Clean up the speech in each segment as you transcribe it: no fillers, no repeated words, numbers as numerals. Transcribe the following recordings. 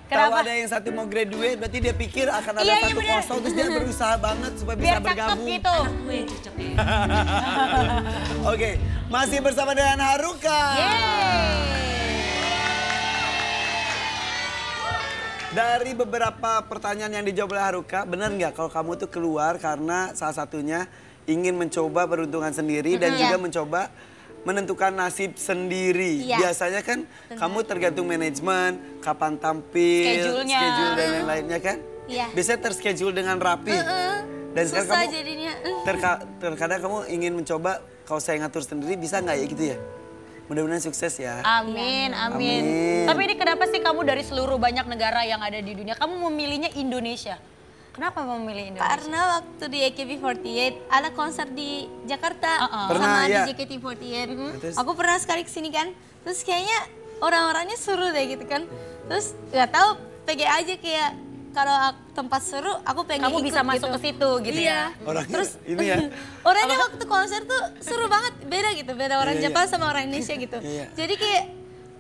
tahu ada yang satu mau graduate, berarti dia pikir akan ada satu kosong, terus dia berusaha banget supaya bisa bergabung. Biar cakep gitu. Anak gue cocok ya. Oke, masih bersama dengan Haruka. Dari beberapa pertanyaan yang dijawab oleh Haruka, benar nggak kalau kamu tuh keluar karena salah satunya ingin mencoba peruntungan sendiri dan juga mencoba menentukan nasib sendiri. Biasanya kan kamu tergantung manajemen, kapan tampil, schedule dan lain-lainnya kan? Biasanya terschedule dengan rapi. Dan sekarang kamu jadinya. terkadang kamu ingin mencoba, kalau saya ngatur sendiri bisa nggak ya gitu ya? Mudah-mudahan sukses ya. Amin, amin. Tapi ini kenapa sih kamu dari seluruh banyak negara yang ada di dunia, kamu memilihnya Indonesia? Kenapa memilih Indonesia? Karena waktu di AKB48 ada konser di Jakarta Pernah, sama ya. di JKT48. Aku pernah sekali kesini kan, terus kayaknya orang-orangnya seru deh gitu kan. Terus nggak tahu PG aja kayak kalau tempat seru aku pengen kamu ikut bisa masuk gitu. ke situ gitu ya. Orangnya Terus ini ya. orangnya waktu konser tuh seru banget, beda gitu, beda orang Jepang sama orang Indonesia gitu. Jadi kayak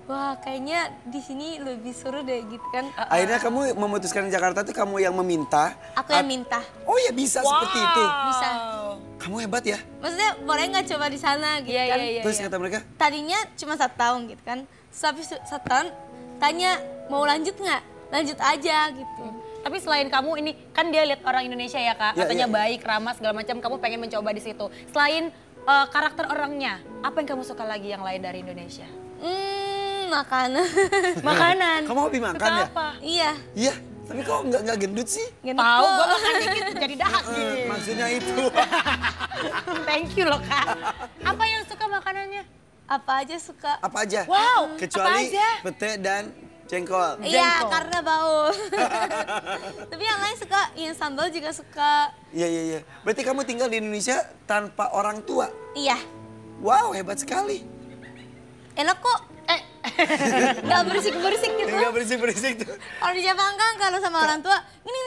wah kayaknya di sini lebih seru deh gitu kan. Akhirnya kamu memutuskan di Jakarta tuh kamu yang meminta. Aku yang minta. Oh ya bisa seperti itu. Bisa. Kamu hebat ya. Maksudnya boleh nggak coba di sana gitu kan. Terus kata mereka? Tadinya cuma 1 tahun gitu kan. Terus habis 1 tahun tanya mau lanjut nggak? Lanjut aja gitu. Tapi selain kamu ini, kan dia lihat orang Indonesia ya Kak, katanya baik, ramah segala macam, kamu pengen mencoba di situ. Selain karakter orangnya, apa yang kamu suka lagi yang lain dari Indonesia? Makanan. Makanan. Kamu hobi makan suka ya? Apa? Iya. Iya, tapi kok nggak gendut sih? Tahu, gue makan dikit jadi dahak gitu. Maksudnya itu. Thank you loh Kak. Apa yang suka makanannya? Apa aja suka. Apa aja? Wow, kecuali apa aja? pete dan jengkol. Iya, karena bau. Tapi yang lain suka, yang sambal juga suka. Iya. Berarti kamu tinggal di Indonesia tanpa orang tua? Iya. Wow, hebat sekali. Enak kok. Gak berisik-berisik gitu. Gak berisik-berisik tuh. Kalau di Jepang kan kalau sama orang tua, ini.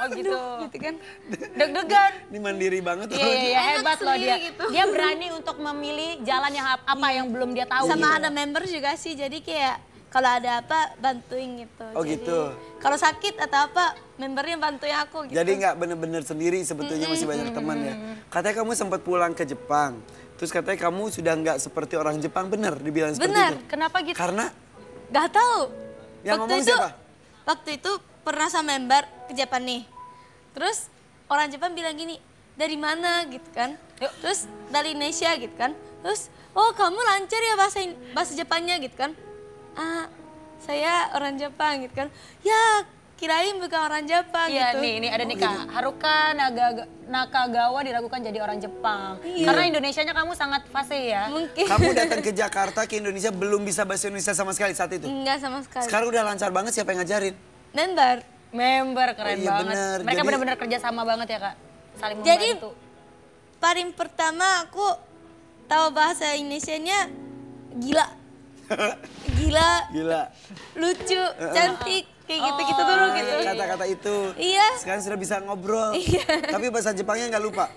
Oh gitu. Gitu kan. Deg-degan. Ini mandiri banget. Iya, hebat loh dia. Gitu. Dia berani untuk memilih jalan yang apa yang belum dia tahu. Sama gitu. ada member juga sih, jadi kayak kalau ada apa bantuin gitu. Oh jadi, gitu. Kalau sakit atau apa, membernya bantuin aku gitu. Jadi nggak bener-bener sendiri sebetulnya masih banyak teman ya. Katanya kamu sempat pulang ke Jepang. Terus katanya kamu sudah nggak seperti orang Jepang, bener dibilang seperti itu? Kenapa gitu? Karena? Gak tahu. Yang ngomong siapa? Waktu itu pernah sama member ke Jepang nih. Terus orang Jepang bilang gini, dari mana gitu kan. Terus dari Indonesia gitu kan. Terus, oh kamu lancar ya bahasa Jepangnya gitu kan. Saya orang Jepang gitu kan. Ya kirain bukan orang Jepang gitu. Iya nih ada nih Kak. Haruka Nakagawa diragukan jadi orang Jepang. Karena Indonesianya kamu sangat fasih ya. Mungkin. Kamu datang ke Jakarta, ke Indonesia belum bisa bahasa Indonesia sama sekali saat itu? Enggak sama sekali. Sekarang udah lancar banget, siapa yang ngajarin? Member keren iya, banget. bener. Mereka Jadi- benar-benar kerja sama banget ya Kak. Saling membantu. Jadi paling pertama aku tahu bahasa Indonesianya gila. Gila. Lucu, cantik, kayak gitu-gitu dulu gitu. Kata-kata itu. Iya. Sekarang sudah bisa ngobrol. Tapi bahasa Jepangnya nggak lupa.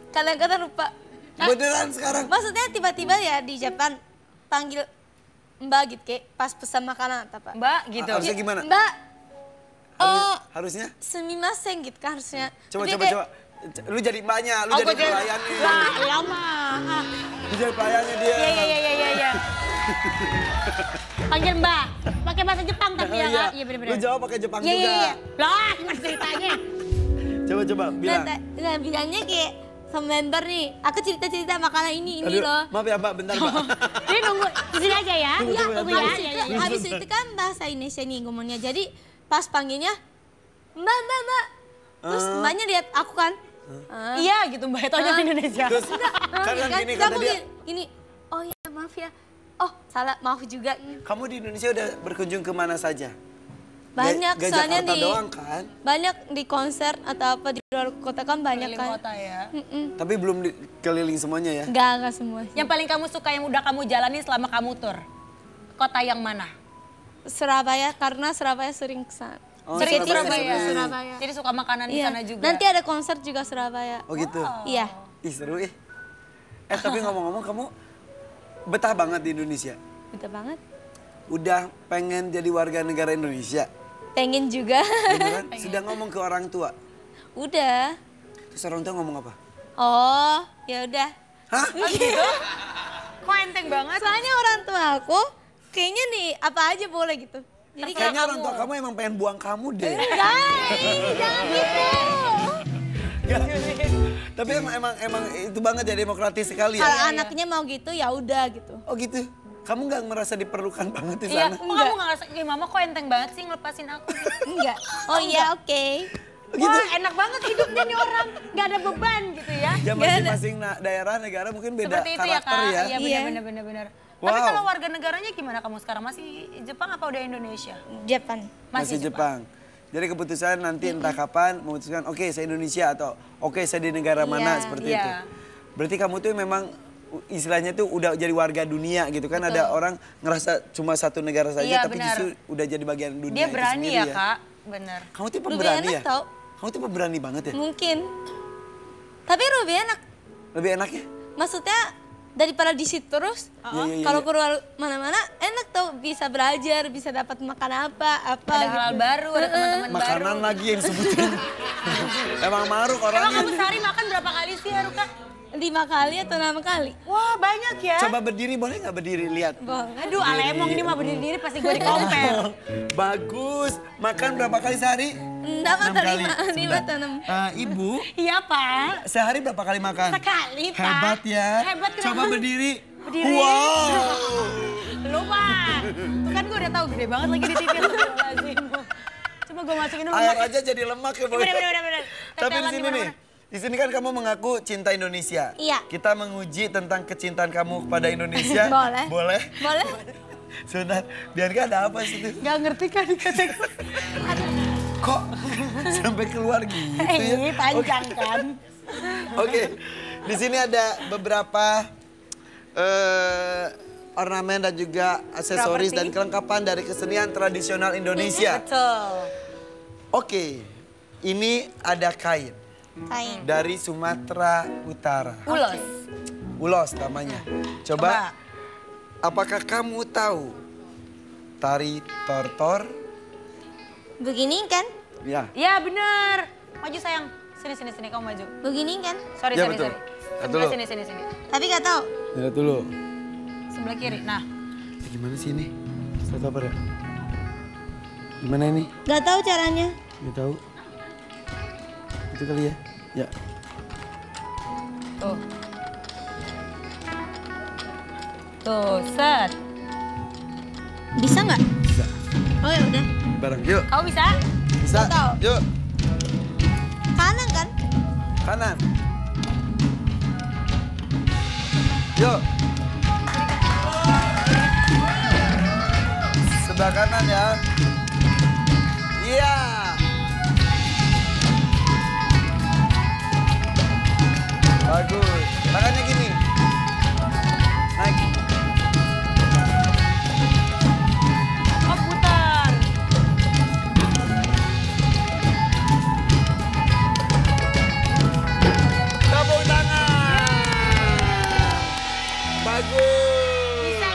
Kadang-kadang lupa. Beneran sekarang? Maksudnya tiba-tiba ya di Jepang panggil Mbak gitu kayak pas pesan makanan atau apa. Mbak gitu. Harusnya gimana? Mbak, Harusnya? sumimasen gitu kan harusnya. Coba. Tapi kayak, Lu jadi mbaknya, lu jadi pelayannya. Lama. Lu jadi pelayannya dia. Iya. Panggil Mbak. Pakai bahasa Jepang tapi ya Kak. Iya benar-benar. Lu jawab pakai Jepang juga. Iya. Lah, gimana ceritanya? Coba bilang. Nah, bilangnya kayak sama member nih, aku cerita-cerita makanan ini Aduh, loh. maaf ya Mbak, bentar Mbak. Jadi nunggu di sini aja ya. Iya, tunggu ya. Habis itu kan bahasa Indonesia nih ngomongnya. Jadi pas panggilnya, Mbak. Terus mbaknya lihat aku kan. Iya gitu Mbak, itu aja di Indonesia. Terus kan gini kata dia. Gini, oh ya maaf ya. Oh salah, maaf juga. Kamu di Indonesia udah berkunjung kemana saja? Banyak Gak soalnya Jakarta di doang kan? banyak di konser atau apa di luar kota kan banyak Keliling kan. kota ya. Tapi belum keliling semuanya ya? Enggak semua. Yang paling kamu suka yang udah kamu jalani selama kamu tur? Kota yang mana? Surabaya karena Surabaya sering kesana. Oh, Sering Surabaya. Surabaya. Jadi suka makanan di Iya. sana juga. Nanti ada konser juga Surabaya. Oh gitu? Iya. Ih seru ih. Tapi ngomong-ngomong kamu betah banget di Indonesia? Betul banget. udah pengen jadi warga negara Indonesia? Pengen juga. Beneran? Sudah ngomong ke orang tua? Udah. Terus orang tua ngomong apa? Oh, ya udah. Hah? Oh gitu? Kok enteng banget? Soalnya orang tua aku kayaknya nih apa aja boleh gitu. Jadi Kayaknya orang tua kamu emang pengen buang kamu deh. jangan gitu. Tapi emang itu banget ya, demokratis sekali Kalau ya. anaknya mau gitu ya udah gitu. Oh gitu? Kamu nggak merasa diperlukan banget di Iya, sana? kok kamu nggak ngerasa, "Ih, mama kok enteng banget sih ngelepasin aku." Enggak. Oh iya, oke. Wah, enak banget hidupnya nih orang, nggak ada beban gitu ya. Ya masing-masing daerah, negara mungkin beda Seperti itu ya, karakter Kak. ya. Iya, benar. Tapi Wow. kalau warga negaranya gimana kamu sekarang? Masih Jepang apa udah Indonesia? Jepang. Masih Jepang. Jadi keputusan nanti entah kapan memutuskan, oke saya Indonesia atau oke saya di negara mana seperti itu. Berarti kamu tuh memang istilahnya tuh udah jadi warga dunia gitu kan. Ada orang ngerasa cuma satu negara saja Iya, tapi benar. justru udah jadi bagian dunia Dia itu berani sendiri ya, Kak. Bener. Kamu tuh Lebih pemberani enak ya? tau. Kamu tuh pemberani banget ya? Mungkin. Tapi lebih enak. Lebih enak ya? Maksudnya daripada di situ terus. Iya. Kalau keluar mana-mana enak tuh, bisa belajar, bisa dapat makan apa Ada gitu. hal baru, ada teman-teman baru. Makanan lagi yang disebutin. Emang maruk Emang orangnya. kamu sehari makan berapa kali sih, Haruka? 5 kali atau 6 kali. Wah, banyak ya. Coba berdiri, boleh nggak berdiri? Lihat. Boleh. Aduh, Alemong ini mah berdiri pasti gue dikompel. Bagus. Makan berapa kali sehari? 6 atau 5 Sudah. atau 6. Ibu, Iya, Pak. sehari berapa kali makan? Sekali, Pak. Hebat ya. Hebat, kenapa? Coba berdiri. Berdiri. Wow. Lu, Pak. Tuh kan gue udah tahu gede banget lagi di TV. Coba gue masukin dulu. Air aja jadi lemak ya, Boy. Bener. Tapi di sini nih, di sini kan kamu mengaku cinta Indonesia. Iya. Kita menguji tentang kecintaan kamu kepada Indonesia. Boleh. Boleh? Boleh? Sebentar, Bianca ada apa sih itu? Gak ngerti kan dikata. Kok sampai keluar gitu ya? Panjang kan. Oke, di sini ada beberapa ornamen dan juga aksesoris dan kelengkapan dari kesenian tradisional Indonesia. Betul. Oke, ini ada kain Kain. dari Sumatera Utara. Ulos. Ulos namanya. Coba, apakah kamu tahu tari tortor? Begini kan? Ya. Ya bener. Maju sayang. Sini kamu maju. Begini kan? Sorry. Ya, betul. Sebelah Betul. sini. Tapi gak tahu. Lihat dulu. Sebelah kiri. Nah. Gimana sih ini? Start apa ya? Gimana ini? Gak tahu caranya. Nggak tahu. Itu kali ya? Ya. Tuh. Tuh, set. Bisa nggak? Bisa. Oh ya udah. Bareng. Yuk. Kamu bisa? Bisa. Nggak tahu. Yuk. Kanan kan? Kanan. Yuk. Sebelah kanan ya. Iya. Bagus. Tangannya gini. Naik. Oh, putar. Tepuk tangan. Bagus. Bisa.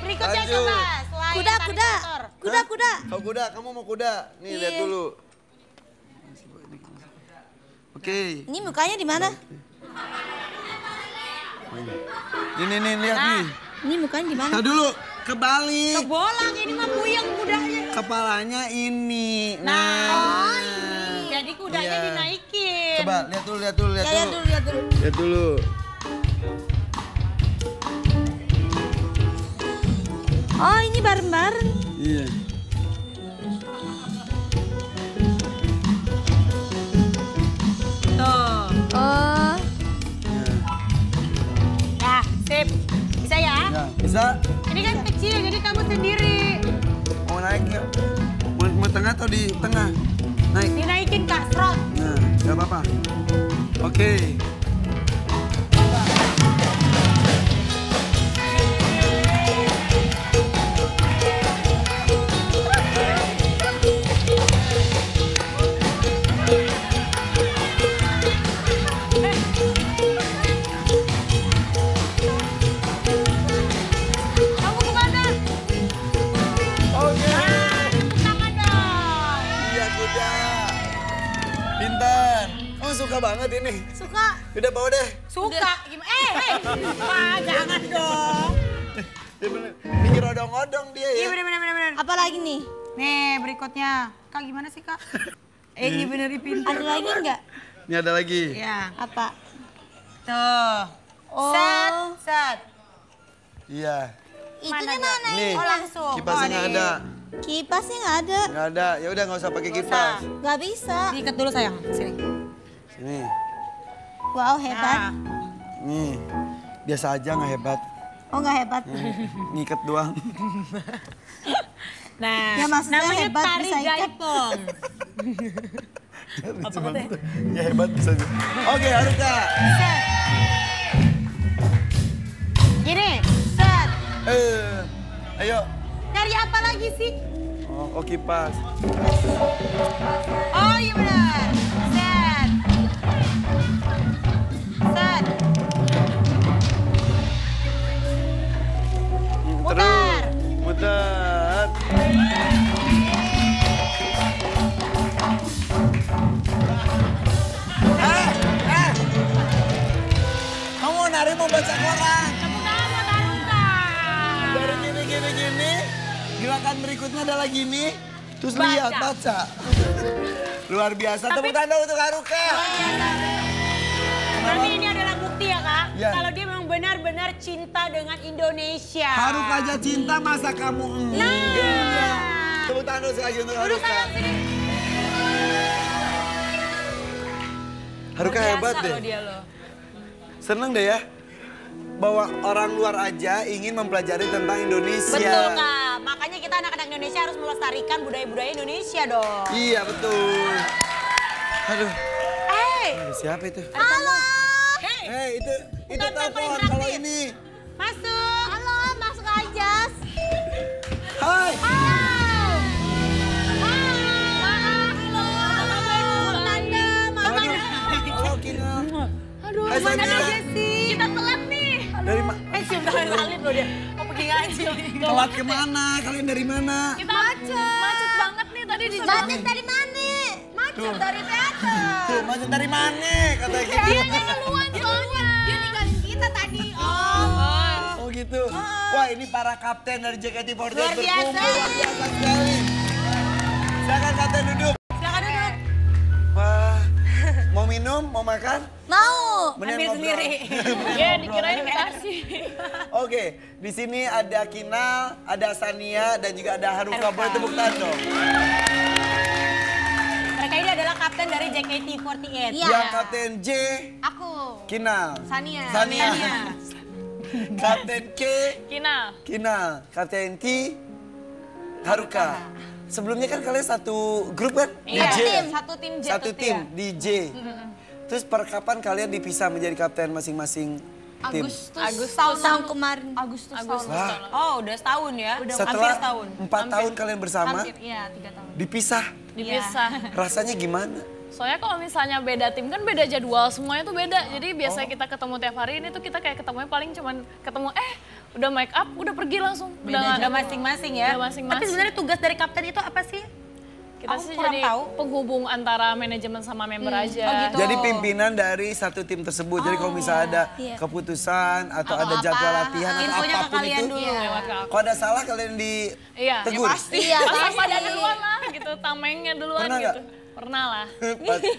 Berikutnya Lanjut. coba. Selain Kuda, tari kuda. kotor. Kuda. Kau kuda, kamu mau kuda? Nih, Iya. lihat dulu. Oke. Ini mukanya di mana? Ini lihat nih. Ini mukanya di mana? Tahu dulu, kebalik. Kebolak, ini mah puyeng kudanya. Kepalanya ini. Nah, jadi kudanya Iya. dinaikin. Coba lihat dulu. Ya, lihat dulu. Lihat dulu. Oh, ini bareng-bareng. Iya. Tuh. Oh, Ya, sip. Bisa ya? Ya, bisa? Ini kan kecil, jadi kamu sendiri. Mau naik ya? Mau tengah atau di tengah? Naik. Dinaikin, Kak, strot. Nah, nggak apa-apa. Oke. Kamu kemana? ini. Suka. Udah bawa deh. Suka gimana? Pak, jangan dong. Mikir odong-odong dia ya. Iya bener. Apa lagi nih? Nih berikutnya. Kak gimana sih Kak? Ini bener pintar. Ada lagi nggak? Ini ada lagi. Ya. Apa? Tuh. Oh. Set. Iya. Itunya mana? Nih, Oh langsung. kipasnya nggak ada. Kipasnya nggak ada. Nggak ada, ya udah nggak usah pakai kipas. Nggak bisa. Diikat dulu sayang, sini. Sini, Wow, hebat. Nah. nih. Biasa aja nggak hebat. Oh, nggak hebat. Ngikat doang. Nah, Ya, maksudnya namanya hebat tari bisa ikat. gaipong. Apa katanya? Ya hebat bisa aja. Oke, Haruka. Gini, set. Ayo. Nyari apa lagi sih? Oh, kipas. Oh iya benar. Set. Set. Mutar. Mutar. Kamu nari mau baca koran. Dari gini. Gerakan berikutnya adalah gini. Terus Baca. lihat, baca. Luar biasa. Tepuk tangan untuk Haruka. Berarti ini adalah bukti ya Kak, Ya. kalau dia memang benar-benar cinta dengan Indonesia. Haruka aja cinta, masa kamu enggak? Tepuk tangan dulu sekali lagi untuk Haruka. Haruka hebat deh. Dia loh. Seneng deh ya. Bahwa orang luar aja ingin mempelajari tentang Indonesia. Betul Kak, makanya kita anak-anak Indonesia harus melestarikan budaya-budaya Indonesia dong. Iya betul. Aduh, Hey, siapa itu? halo. Eh itu Bukan telepon telepon kalau interaktif. ini. Masuk. Halo, masuk aja. Hai. Halo Kina. Aduh, Hai, mana Sonia. Jessy? Kita telat nih. Dari mana? Cium tangan salib loh dia. Mau pergi ngaji. Telat kemana? Kalian dari mana? Kita macet banget nih tadi di jalan. Macet dari mana? Macet dari teater. Tuh, macet dari mana? Kata gitu. Dia yang duluan soalnya. Dia ninggalin kita tadi. Oh gitu. Wah ini para kapten dari JKT48 Luar biasa. berkumpul. Luar biasa sekali. Silakan kapten duduk. Silakan duduk. Wah, mau minum, mau makan? Mau. Mendingan Ambil ngobrol. sendiri. Mendingan Iya, ngobrol. dikirain dikasih. Oke, di sini ada Kinal, ada Sania, dan juga ada Haruka. Haruka. Boleh tepuk tangan dong. Mereka ini adalah kapten dari JKT48. Iya. Yang kapten J, Aku. Kinal. Sania. Sania. Kapten K, Kinal. Kinal. Kapten T, Haruka. Sebelumnya kan kalian satu grup kan? Iya, DJ kan? satu tim J. Satu tim, DJ. Terus per kapan kalian dipisah menjadi kapten masing-masing tim? Agustus Tahun kemarin. Agustus Wah. tahun. Oh, udah setahun ya. Udah hampir Setelah setahun. 4 tahun kalian bersama, Hampir, iya 3 tahun. dipisah. Dipisah. Rasanya gimana? Soalnya kalau misalnya beda tim kan beda jadwal, semuanya tuh beda. Jadi biasanya kita ketemu tiap hari, ini tuh kita kayak ketemunya paling cuman ketemu udah make up, udah pergi langsung. Udah masing-masing ya. Udah masing-masing. Tapi sebenarnya tugas dari kapten itu apa sih? Kita Aku sih kurang jadi tahu. penghubung antara manajemen sama member aja. Oh gitu. Jadi pimpinan dari satu tim tersebut. Jadi kalau misalnya ada Iya. keputusan atau ada apa, jadwal latihan atau infonya ke apapun kalian itu, dulu. Lewat ke aku. kalau ada salah kalian Iya, ditegur. Iya, Asal pada pasti. duluan lah gitu, tamengnya duluan Pernah gitu. Pernah lah.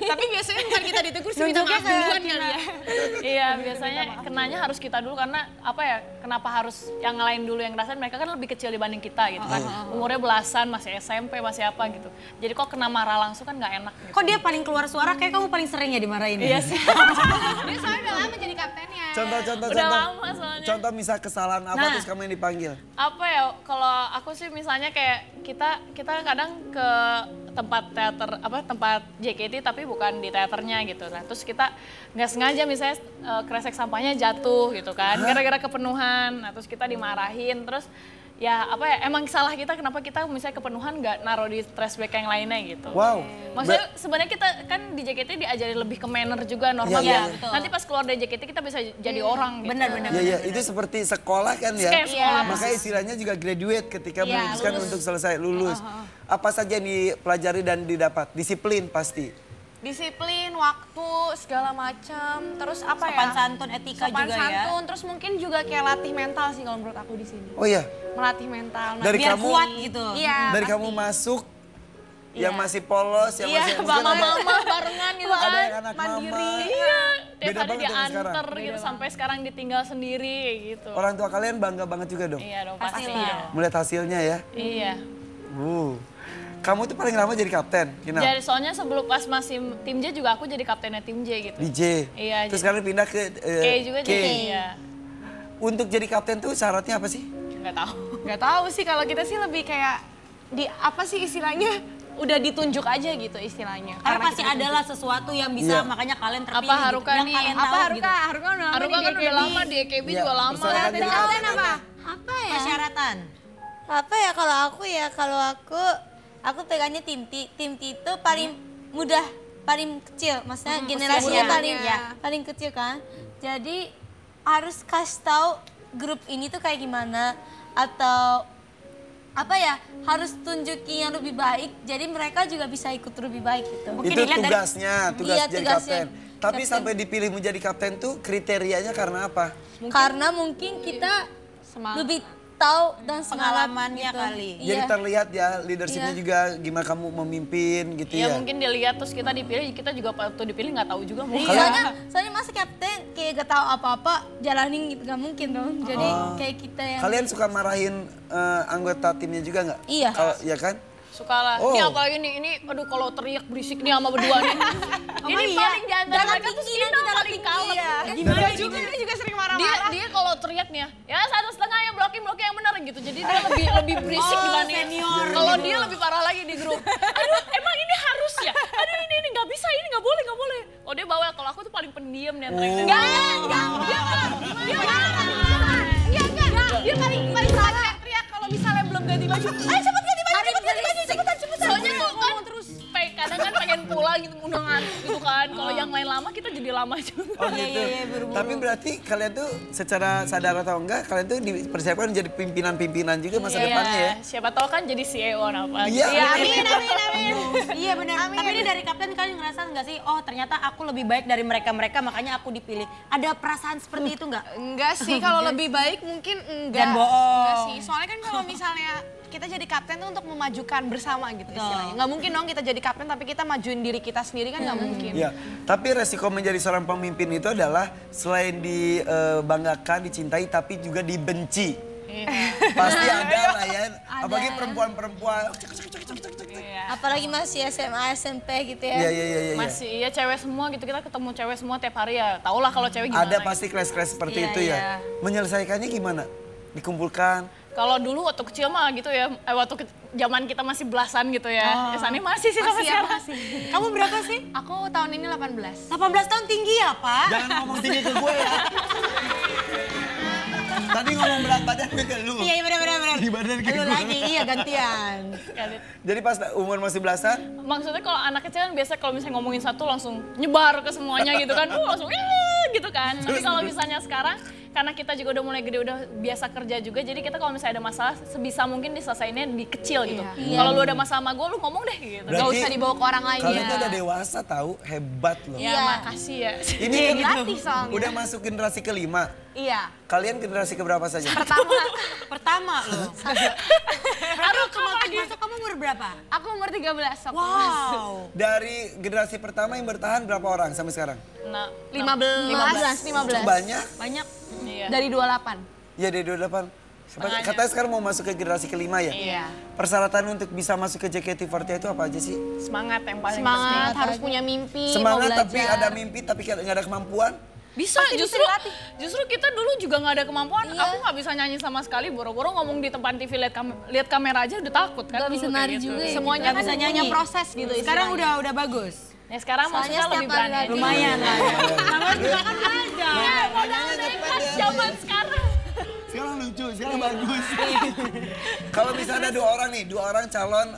Tapi biasanya bukan kita ditegur sih minta maaf duluan kali ya. Iya, biasanya kenanya harus kita dulu karena apa ya, kenapa harus yang lain dulu yang ngerasain, mereka kan lebih kecil dibanding kita gitu kan. Umurnya belasan, masih SMP, masih apa gitu. Jadi kok kena marah langsung kan nggak enak gitu. Kok dia paling keluar suara kayak kamu paling sering ya dimarahin? Iya sih. Dia soalnya udah lama jadi kaptennya. Contoh. Udah lama soalnya. Contoh misal kesalahan apa Nah. terus kamu yang dipanggil. Apa ya, kalau aku sih misalnya kayak kita kadang ke tempat teater, tempat JKT tapi bukan di teaternya gitu. Nah terus kita nggak sengaja misalnya kresek sampahnya jatuh gitu kan, gara-gara kepenuhan. Nah terus kita dimarahin, terus ya emang salah kita kenapa kita misalnya kepenuhan nggak naruh di trash bag yang lainnya gitu. Wow. Maksudnya sebenarnya kita kan di JKT diajarin lebih ke manner juga normal Iya, ya. iya. Betul. Nanti pas keluar dari JKT kita bisa jadi orang gitu. Benar-benar. Iya, itu seperti sekolah kan ya. Kayak sekolah. Makanya istilahnya juga graduate ketika Iya, memutuskan lulus. untuk selesai lulus. Apa saja yang dipelajari dan didapat? Disiplin pasti. Disiplin, waktu, segala macam. Terus apa Sopan ya? santun, etika Sopan juga ya. santun, terus mungkin juga kayak latih mental sih kalau menurut aku di sini. Oh iya, Melatih mental. Dari Biar kamu- kuat gitu. Iya. dari pasti. kamu masuk, yang Iya. masih polos, yang Iya, masih mungkin ada, mama barengan gitu ada kan. yang anak Mandiri. mama. Iya. Tiap Beda hari banget dengan diantar sekarang. gitu sampai sekarang ditinggal sendiri gitu. Orang tua kalian bangga banget juga dong. Iya dong pasti. Pastilah. Melihat hasilnya ya. Iya. Kamu tuh paling lama jadi kapten, Kinal? Jadi soalnya sebelum pas masih tim J juga aku jadi kaptennya tim J gitu. DJ. Iya, Terus jadi- kalian pindah ke K juga K. jadi. Iya. Untuk jadi kapten tuh syaratnya apa sih? Nggak tahu. Nggak tahu sih, kalau kita sih lebih kayak di apa sih istilahnya, udah ditunjuk aja gitu istilahnya. Karena pasti kita adalah sesuatu yang bisa Iya. makanya kalian terpilih Apa Haruka gitu. Yang nih? kalian apa tahu Haruka? gitu. Haruka udah lama Haruka di kan udah DKB. lama di EKB Iya, juga lama. persyaratan jadi kapten apa? Apa ya? Persyaratan. Apa ya kalau aku pegangnya tim T. Tim T itu paling mudah, paling kecil. Maksudnya generasinya muda. paling Iya. paling kecil kan. Jadi harus kasih tahu grup ini tuh kayak gimana, atau apa ya, harus tunjukin yang lebih baik. Jadi mereka juga bisa ikut lebih baik gitu. Mungkin Itu dilihat dari- tugasnya, tugas Iya, jadi tugasnya kapten. Tapi kapten. sampai dipilih menjadi kapten tuh kriterianya karena apa? Karena mungkin kita Semangat. lebih tahu dan semangat Pengalamannya gitu. kali. Jadi Iya. terlihat ya leadershipnya Iya. juga gimana kamu memimpin gitu Iya ya. mungkin dilihat terus kita dipilih, kita juga waktu dipilih nggak tahu juga mungkin. Soalnya masa kapten kayak gak tahu apa-apa jalanin gitu, gak mungkin dong. Jadi kayak kita yang Kalian suka marahin anggota timnya juga nggak? Iya. Kalau ya kan? Suka lah. Oh. Ini apalagi nih, aduh kalau teriak berisik nih sama berdua nih. Ini iya? paling di antara Darah mereka tuh tinggi Ina nanti, darah paling tinggi, kalem. iya. Gimana juga, dia juga sering marah-marah. Dia kalau teriak nih ya 1,5 ya blocking yang benar gitu. Jadi dia lebih berisik dibanding senior kalau dia lebih parah lagi di grup. Aduh emang ini harus ya. Aduh ini nggak bisa, ini nggak boleh. Oh dia bawel, kalau aku tuh paling pendiam nih antara kita. Dia paling salah teriak kalau misalnya belum ganti baju. Ayo cepet ganti baju, cepetan. Soalnya tuh kan kadang kan pengen pulang gitu, udah ngantuk gitu kan. Kalau yang lain lama kita jadi lama juga. Oh gitu. Tapi berarti kalian tuh secara sadar atau enggak kalian tuh dipersiapkan menjadi pimpinan-pimpinan juga masa depannya ya. Siapa tahu kan jadi CEO apa Iya. gitu. Amin. Iya benar. Tapi ini dari kapten kalian ngerasa nggak sih, oh ternyata aku lebih baik dari mereka makanya aku dipilih. Ada perasaan seperti itu nggak? Enggak sih, kalau lebih baik mungkin enggak. Jangan bohong. Enggak sih, soalnya kan kalau misalnya kita jadi kapten tuh untuk memajukan bersama gitu istilahnya. Nggak mungkin dong kita jadi kapten tapi kita majuin diri kita sendiri kan nggak mungkin. Iya, tapi resiko menjadi seorang pemimpin itu adalah selain dibanggakan, dicintai, tapi juga dibenci. Pasti ada lah ya, apalagi perempuan-perempuan. apalagi masih SMA, SMP gitu ya. Iya. Masih iya cewek semua gitu, kita ketemu cewek semua tiap hari ya. Tau lah kalau cewek gimana. Ada pasti kelas-kelas seperti Iya, itu ya. iya. Menyelesaikannya gimana? Dikumpulkan. Kalau dulu waktu kecil mah gitu ya, zaman kita masih belasan gitu ya. Kesannya masih sih sampai sekarang. Kamu berapa sih? Aku tahun ini 18. 18 tahun tinggi ya Pak? Jangan ngomong tinggi ke gue ya. Tadi ngomong berat badan gue ke lu. Iya benar. Di badan ke Lu gue. lagi, iya gantian. Jadi pas umur masih belasan, Maksudnya kalau anak kecil kan biasa kalau misalnya ngomongin satu langsung nyebar ke semuanya gitu kan. Langsung gitu kan. Tapi kalau misalnya sekarang karena kita juga udah mulai gede, udah biasa kerja juga, jadi kita kalau misalnya ada masalah sebisa mungkin diselesainya di kecil gitu. Kalau lu ada masalah sama gue, lu ngomong deh gitu. Berarti Gak usah dibawa ke orang lain. kalian ya. tuh udah dewasa tahu, hebat loh. Ya makasih ya. Ini kan Dilatih soalnya. udah masuk generasi kelima. Iya. Kalian generasi keberapa saja? Pertama loh. Aduh Masuk kamu umur berapa? Aku umur 13. Wow. Dari generasi pertama yang bertahan berapa orang sampai sekarang? Nah, 15. Banyak? Banyak. iya. Dari 28. Ya dari 28. Katanya sekarang mau masuk ke generasi kelima ya? Iya. Persyaratan untuk bisa masuk ke JKT48 itu apa aja sih? Semangat yang paling Semangat, penting. harus punya mimpi, mau Semangat belajar. tapi ada mimpi tapi nggak ada kemampuan? Bisa, justru kita dulu juga nggak ada kemampuan. Aku nggak bisa nyanyi sama sekali, boro-boro ngomong di depan TV lihat kamera aja udah takut kan. Nggak bisa dulu kayak nari gitu. juga ya. Semuanya Nggak kan bisa Punya nyanyi. proses gitu Sekarang istilahnya. udah bagus. Ya sekarang Soalnya maksudnya setiap lebih hari berani. lagi. Lumayan lah ya. Namanya juga kan belajar. Modal nekat zaman sekarang. Sekarang lucu, sekarang bagus. Kalau misalnya ada dua orang calon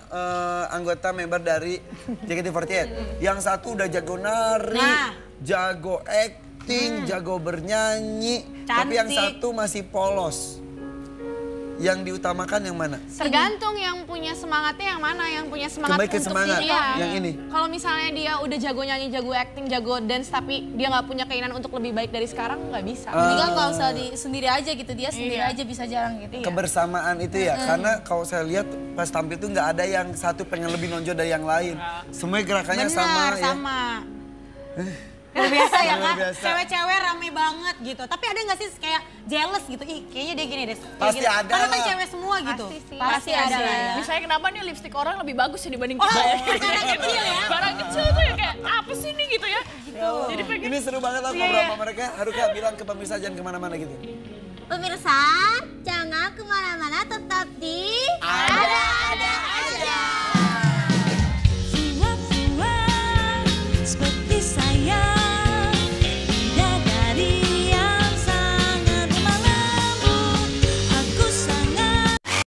anggota member dari JKT48. Yang satu udah jago nari, Nah. jago acting, jago bernyanyi. Tapi yang Cantik. satu masih polos. yang diutamakan yang mana? Tergantung yang punya semangatnya yang mana, yang punya semangat Kembali ke untuk semangat, diri. yang ini. Kalau misalnya dia udah jago nyanyi, jago acting, jago dance, tapi dia nggak punya keinginan untuk lebih baik dari sekarang, nggak bisa. Jadi kan kalau misalnya sendiri aja gitu, dia sendiri Iya. aja bisa jarang gitu. Kebersamaan itu ya, karena kalau saya lihat pas tampil tuh nggak ada yang satu pengen lebih nonjol dari yang lain. Semua gerakannya Benar, sama ya. sama. Luar biasa ya Luar kan? biasa. Cewek-cewek rame banget gitu. Tapi ada nggak sih kayak jealous gitu? Ih kayaknya dia gini deh. Kayak Pasti gitu. ada Karena kan lah. cewek semua gitu. Pasti sih. Pasti ada lah ya. Misalnya kenapa nih lipstik orang lebih bagus ya dibanding kita ya? barang kecil ya? Barang kecil tuh ya kayak apa sih ini gitu ya? Jadi pengen Ini seru banget loh Iya, ngobrol iya. sama mereka. Haruka bilang ke pemirsa jangan kemana-mana gitu. Pemirsa, jangan kemana-mana, tetap di